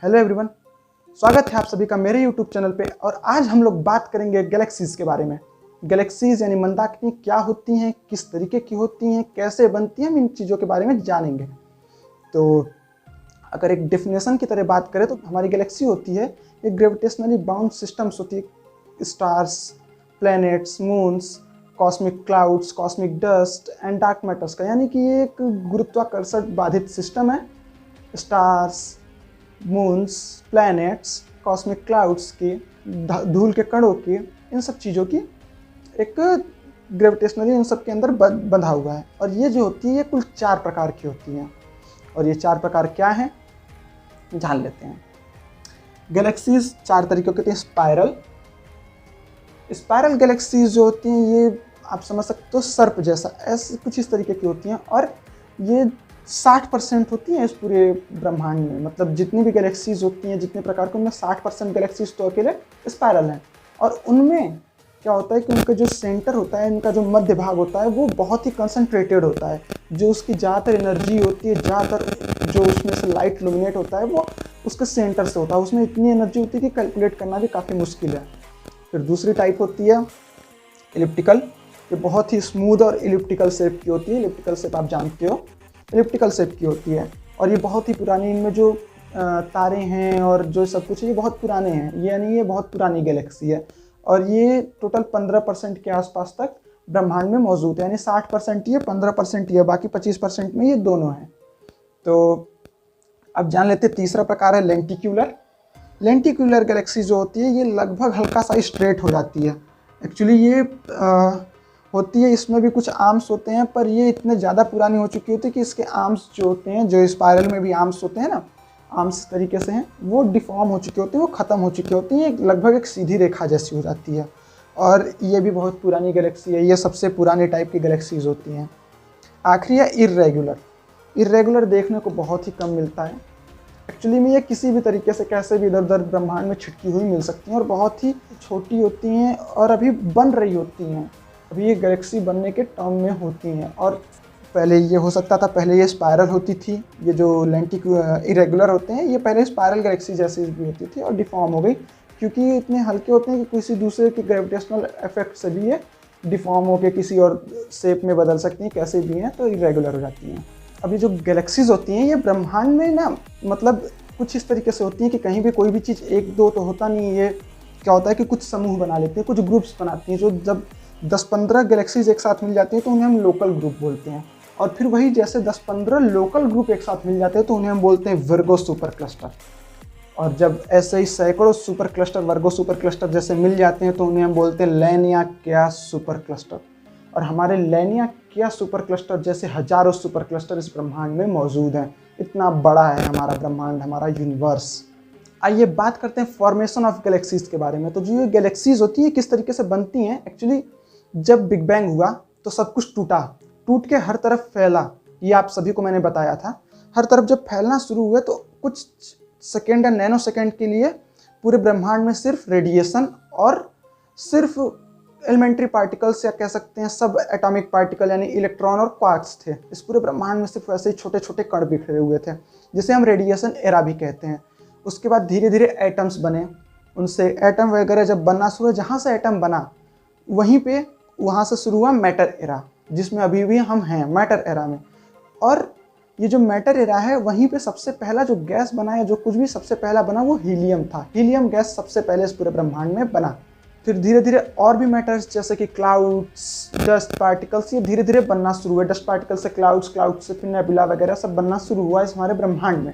Hello everyone, स्वागत है आप सभी का मेरे यूट्यूब चैनल पे। और आज हम लोग बात करेंगे गैलेक्सीज़ के बारे में। गैलेक्सीज़ यानी मंदाकिनी क्या होती हैं, किस तरीके की होती हैं, कैसे बनती हैं, हम इन चीज़ों के बारे में जानेंगे। तो अगर एक डेफिनेशन की तरह बात करें तो हमारी गैलेक्सी होती है एक ग्रेविटेशनली बाउंड सिस्टम्स होती है। Stars, planets, moons, cosmic clouds, cosmic dust and dark matters का, यानी कि ये एक गुरुत्वाकर्षण बाधित सिस्टम है। Stars, moons, planets, cosmic clouds की, धूल के कणों की, इन सब चीज़ों की एक ग्रेविटेशनली इन सब के अंदर बंधा हुआ है। और ये जो होती है ये कुल 4 प्रकार की होती हैं। और ये 4 प्रकार क्या हैं जान लेते हैं। गैलेक्सीज 4 तरीक़ों की होती हैं। स्पाइरल गैलेक्सीज जो होती हैं ये आप समझ सकते हो सर्प जैसा, ऐसे कुछ इस तरीके की होती हैं। और ये 60% होती हैं इस पूरे ब्रह्मांड में। मतलब जितनी भी गैलेक्सीज होती हैं, जितने प्रकार के, उनमें 60% गैलेक्सीज तो अकेले स्पाइरल हैं। और उनमें क्या होता है कि उनका जो सेंटर होता है, इनका जो मध्य भाग होता है, वो बहुत ही कंसंट्रेटेड होता है। जो उसकी ज़्यादातर एनर्जी होती है, ज़्यादातर जो उसमें से लाइट लुमिनेट होता है, वो उसके सेंटर से होता है। उसमें इतनी एनर्जी होती है कि कैलकुलेट करना भी काफ़ी मुश्किल है। फिर दूसरी टाइप होती है इलिप्टिकल। ये बहुत ही स्मूथ और इलिप्टिकल शेप की होती है। इलिप्टिकल शेप आप जानते हो, इलिप्टिकल शेप की होती है। और ये बहुत ही पुरानी, इनमें जो तारे हैं और जो सब कुछ है ये बहुत पुराने हैं, यानी ये बहुत पुरानी गैलेक्सी है। और ये टोटल 15% के आसपास तक ब्रह्मांड में मौजूद है, यानी 60% ये, 15% ये, बाकी 25% में ये दोनों हैं। तो अब जान लेते हैं तीसरा प्रकार है लेंटिक्यूलर। लेंटिक्यूलर गैलेक्सी जो होती है ये लगभग हल्का सा स्ट्रेट हो जाती है। एक्चुअली ये होती है, इसमें भी कुछ आर्म्स होते हैं, पर ये इतने ज़्यादा पुरानी हो चुकी होती है कि इसके आर्म्स जो होते हैं, जो स्पाइरल में भी आर्म्स होते हैं ना, आर्म्स तरीके से हैं, वो डिफॉर्म हो चुके होते हैं, वो ख़त्म हो चुकी होती हैं, लगभग एक सीधी रेखा जैसी हो जाती है। और ये भी बहुत पुरानी गैलेक्सी है, ये सबसे पुराने टाइप की गैलेक्सीज होती हैं। आखिरी है इर्रेगुलर। इर्रेगुलर देखने को बहुत ही कम मिलता है। एक्चुअली में ये किसी भी तरीके से कैसे भी इधर उधर ब्रह्मांड में छिटकी हुई मिल सकती हैं और बहुत ही छोटी होती हैं और अभी बन रही होती हैं। अभी ये गैलेक्सी बनने के टर्म में होती हैं। और पहले ये हो सकता था, पहले ये स्पाइरल होती थी। ये जो इरेगुलर होते हैं ये पहले स्पाइरल गैलेक्सी जैसी भी होती थी और डिफॉर्म हो गई, क्योंकि ये इतने हल्के होते हैं कि किसी दूसरे के ग्रेविटेशनल इफेक्ट से भी ये डिफॉर्म होकर किसी और शेप में बदल सकती हैं, कैसे भी हैं, तो इरेगुलर हो जाती हैं। अभी जो गैलेक्सीज होती हैं ये ब्रह्मांड में ना, मतलब कुछ इस तरीके से होती हैं कि कहीं भी कोई भी चीज़ एक दो तो होता नहीं है। ये क्या होता है कि कुछ समूह बना लेते हैं, कुछ ग्रुप्स बनाती हैं। जो जब 10-15 गैलेक्सीज एक साथ मिल जाती हैं तो उन्हें हम लोकल ग्रुप बोलते हैं। और फिर वही जैसे 10-15 लोकल ग्रुप एक साथ मिल जाते हैं तो उन्हें हम बोलते हैं वर्गो सुपर क्लस्टर। और जब ऐसे ही सैकड़ों सुपर क्लस्टर, वर्गो सुपर क्लस्टर जैसे मिल जाते हैं तो उन्हें हम बोलते हैं लैनियाकिया सुपर क्लस्टर। और हमारे लैनियाकिया सुपर क्लस्टर जैसे हजारों सुपर क्लस्टर इस ब्रह्मांड में मौजूद हैं। इतना बड़ा है हमारा ब्रह्मांड, हमारा यूनिवर्स। आइए बात करते हैं फॉर्मेशन ऑफ गैलेक्सीज के बारे में। तो जो ये गैलेक्सीज होती है किस तरीके से बनती हैं। एक्चुअली जब बिग बैंग हुआ तो सब कुछ टूट के हर तरफ फैला। ये आप सभी को मैंने बताया था। हर तरफ जब फैलना शुरू हुए तो कुछ सेकेंड या नैनो सेकेंड के लिए पूरे ब्रह्मांड में सिर्फ रेडिएशन और सिर्फ एलिमेंट्री पार्टिकल्स, या कह सकते हैं सब एटॉमिक पार्टिकल यानी इलेक्ट्रॉन और क्वार्क्स थे। इस पूरे ब्रह्मांड में सिर्फ ऐसे ही छोटे छोटे कण बिखरे हुए थे, जिसे हम रेडिएशन एरा भी कहते हैं। उसके बाद धीरे धीरे एटम्स बने। उनसे एटम वगैरह जब बनना शुरू हुआ, जहाँ से एटम बना वहाँ से शुरू हुआ मैटर एरा, जिसमें अभी भी हम हैं मैटर एरा में। और ये जो मैटर एरा है वहीं पे सबसे पहला जो गैस बना है, जो कुछ भी सबसे पहला बना वो हीलियम था। हीलियम गैस सबसे पहले इस पूरे ब्रह्मांड में बना। फिर धीरे धीरे और भी मैटर्स जैसे कि क्लाउड्स, डस्ट पार्टिकल्स, ये धीरे धीरे बनना शुरू हुए। डस्ट पार्टिकल से क्लाउड्स, क्लाउड से फिर नेबुला वगैरह सब बनना शुरू हुआ इस हमारे ब्रह्मांड में।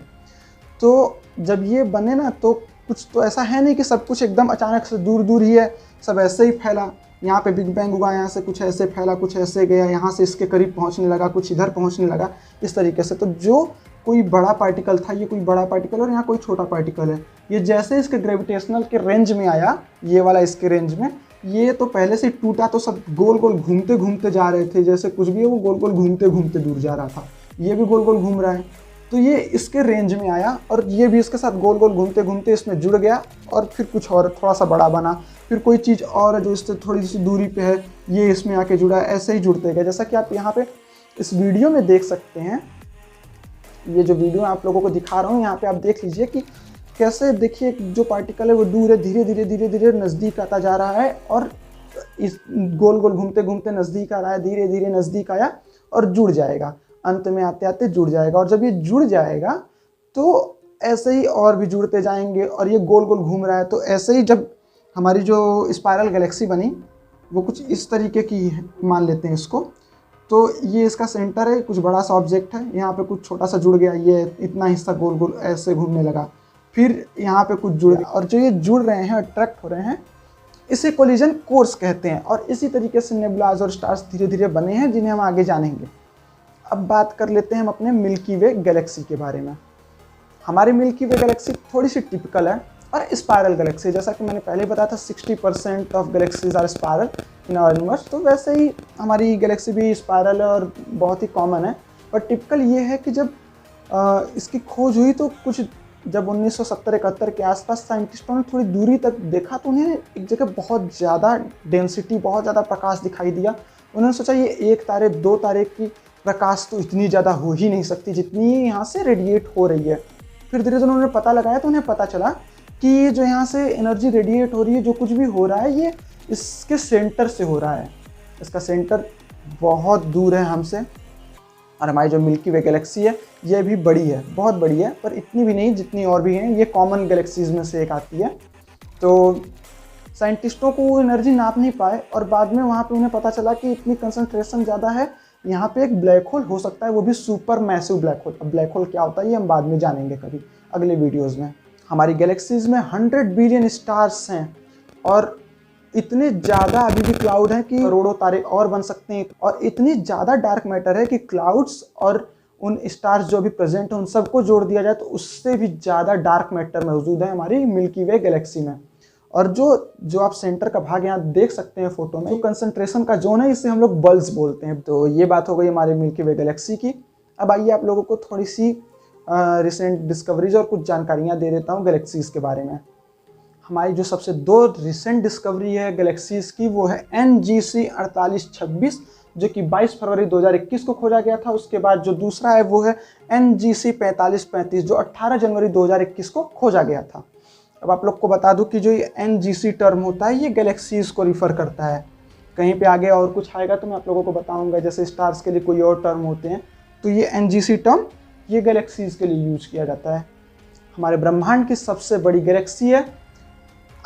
तो जब ये बने ना, तो कुछ तो ऐसा है नहीं कि सब कुछ एकदम अचानक से दूर दूर ही है, सब ऐसे ही फैला। यहाँ पे बिग बैंग हुआ, यहाँ से कुछ ऐसे फैला, कुछ ऐसे गया, यहाँ से इसके करीब पहुँचने लगा, कुछ इधर पहुँचने लगा, इस तरीके से। तो जो कोई बड़ा पार्टिकल था, ये कोई बड़ा पार्टिकल और यहाँ कोई छोटा पार्टिकल है, ये जैसे इसके ग्रेविटेशनल के रेंज में आया, ये वाला इसके रेंज में, ये तो पहले से टूटा तो सब गोल गोल घूमते घूमते जा रहे थे। जैसे कुछ भी है वो गोल गोल घूमते घूमते दूर जा रहा था। ये भी गोल गोल घूम रहा है, तो ये इसके रेंज में आया और ये भी इसके साथ गोल गोल घूमते घूमते इसमें जुड़ गया। और फिर कुछ और थोड़ा सा बड़ा बना, फिर कोई चीज़ और है जो इससे थोड़ी सी दूरी पे है, ये इसमें आके जुड़ा, ऐसे ही जुड़ते गए। जैसा कि आप यहाँ पे इस वीडियो में देख सकते हैं, ये जो वीडियो आप लोगों को दिखा रहा हूँ, यहाँ पे आप देख लीजिए कि कैसे देखिए जो पार्टिकल है वो दूर है, धीरे धीरे नज़दीक आता जा रहा है और इस गोल गोल घूमते घूमते नज़दीक आ रहा है, धीरे धीरे नज़दीक आया और जुड़ जाएगा, अंत में आते आते जुड़ जाएगा। और जब ये जुड़ जाएगा तो ऐसे ही और भी जुड़ते जाएंगे और ये गोल गोल घूम रहा है। तो ऐसे ही जब हमारी जो स्पाइरल गैलेक्सी बनी वो कुछ इस तरीके की मान लेते हैं इसको। तो ये इसका सेंटर है, कुछ बड़ा सा ऑब्जेक्ट है, यहाँ पे कुछ छोटा सा जुड़ गया, ये इतना हिस्सा गोल गोल ऐसे घूमने लगा, फिर यहाँ पे कुछ जुड़ गया और जो ये जुड़ रहे हैं, अट्रैक्ट हो रहे हैं, इसे कोलिजन कोर्स कहते हैं। और इसी तरीके से नेबुलाज और स्टार्स धीरे धीरे बने हैं जिन्हें हम आगे जानेंगे। अब बात कर लेते हैं हम अपने मिल्की वे गैलेक्सी के बारे में। हमारी मिल्की वे गैलेक्सी थोड़ी सी टिपिकल है और स्पाइरल गैलेक्सी, जैसा कि मैंने पहले बताया था 60% of galaxies are spiral in our universe. तो वैसे ही हमारी गैलेक्सी भी स्पाइरल है और बहुत ही कॉमन है। पर टिपिकल ये है कि जब इसकी खोज हुई तो कुछ जब 1970-71 के आसपास साइंटिस्टों ने थोड़ी दूरी तक देखा तो उन्हें एक जगह बहुत ज़्यादा डेंसिटी, बहुत ज़्यादा प्रकाश दिखाई दिया। उन्होंने सोचा ये एक तारे, दो तारे की प्रकाश तो इतनी ज़्यादा हो ही नहीं सकती जितनी यहाँ से रेडिएट हो रही है। फिर धीरे धीरे उन्होंने पता लगाया तो उन्हें पता चला कि ये जो यहाँ से एनर्जी रेडिएट हो रही है, जो कुछ भी हो रहा है, ये इसके सेंटर से हो रहा है। इसका सेंटर बहुत दूर है हमसे। और हमारी जो मिल्की वे गैलेक्सी है ये भी बड़ी है, बहुत बड़ी है, पर इतनी भी नहीं जितनी और भी हैं। ये कॉमन गैलेक्सीज में से एक आती है। तो साइंटिस्टों को वो एनर्जी नाप नहीं पाए और बाद में वहाँ पे उन्हें पता चला कि इतनी कंसंट्रेशन ज़्यादा है, यहाँ पे एक ब्लैक होल हो सकता है, वो भी सुपर मैसिव ब्लैक होल। अब ब्लैक होल क्या होता है ये हम बाद में जानेंगे कभी अगले वीडियोज़ में। हमारी गैलेक्सीज में 100 बिलियन स्टार्स हैं और इतने ज़्यादा अभी भी क्लाउड हैं कि करोड़ों तारे और बन सकते हैं। और इतनी ज़्यादा डार्क मैटर है कि क्लाउड्स और उन स्टार्स जो अभी प्रेजेंट हैं उन सबको जोड़ दिया जाए तो उससे भी ज़्यादा डार्क मैटर मौजूद है हमारी मिल्की वे गैलेक्सी में। और जो आप सेंटर का भाग यहाँ देख सकते हैं फोटो में, जो कंसंट्रेशन का जोन है इसे हम लोग बल्ब्स बोलते हैं। तो ये बात हो गई हमारे मिल्की वे गैलेक्सी की। अब आइए आप लोगों को थोड़ी सी रिसेंट डिस्कवरीज और कुछ जानकारियाँ दे देता हूँ गैलेक्सीज के बारे में। हमारी जो सबसे दो रिसेंट डिस्कवरी है गैलेक्सीज की वो है NGC 4826 जो कि 22 फरवरी 2021 को खोजा गया था। उसके बाद जो दूसरा है वो है NGC 4535 जो 18 जनवरी 2021 को खोजा गया था। अब आप लोग को बता दूं कि जो ये NGC टर्म होता है ये गैलेक्सीज को रिफ़र करता है। कहीं पे आगे और कुछ आएगा तो मैं आप लोगों को बताऊंगा, जैसे स्टार्स के लिए कोई और टर्म होते हैं, तो ये NGC टर्म ये गैलेक्सीज के लिए यूज किया जाता है। हमारे ब्रह्मांड की सबसे बड़ी गैलेक्सी है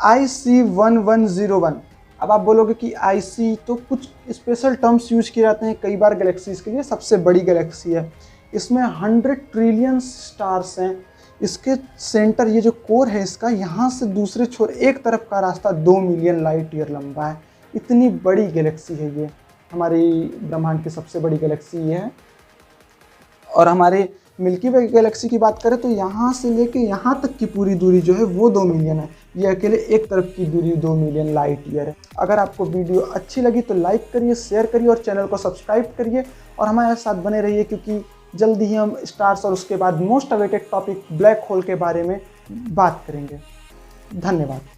IC 1101। अब आप बोलोगे कि IC तो कुछ स्पेशल टर्म्स यूज किए जाते हैं कई बार गैलेक्सीज के लिए। सबसे बड़ी गैलेक्सी है, इसमें 100 ट्रिलियन स्टार्स हैं। इसके सेंटर, ये जो कोर है इसका, यहाँ से दूसरे छोर एक तरफ का रास्ता 2 मिलियन लाइट ईयर लंबा है। इतनी बड़ी गैलेक्सी है ये, हमारी ब्रह्मांड की सबसे बड़ी गैलेक्सी ये है। और हमारे मिल्की वे गैलेक्सी की बात करें तो यहाँ से लेके यहाँ तक की पूरी दूरी जो है वो 2 मिलियन है। ये अकेले एक तरफ की दूरी 2 मिलियन लाइट ईयर है। अगर आपको वीडियो अच्छी लगी तो लाइक करिए, शेयर करिए और चैनल को सब्सक्राइब करिए और हमारे साथ बने रहिए, क्योंकि जल्दी ही हम स्टार्स और उसके बाद most awaited topic black hole के बारे में बात करेंगे। धन्यवाद।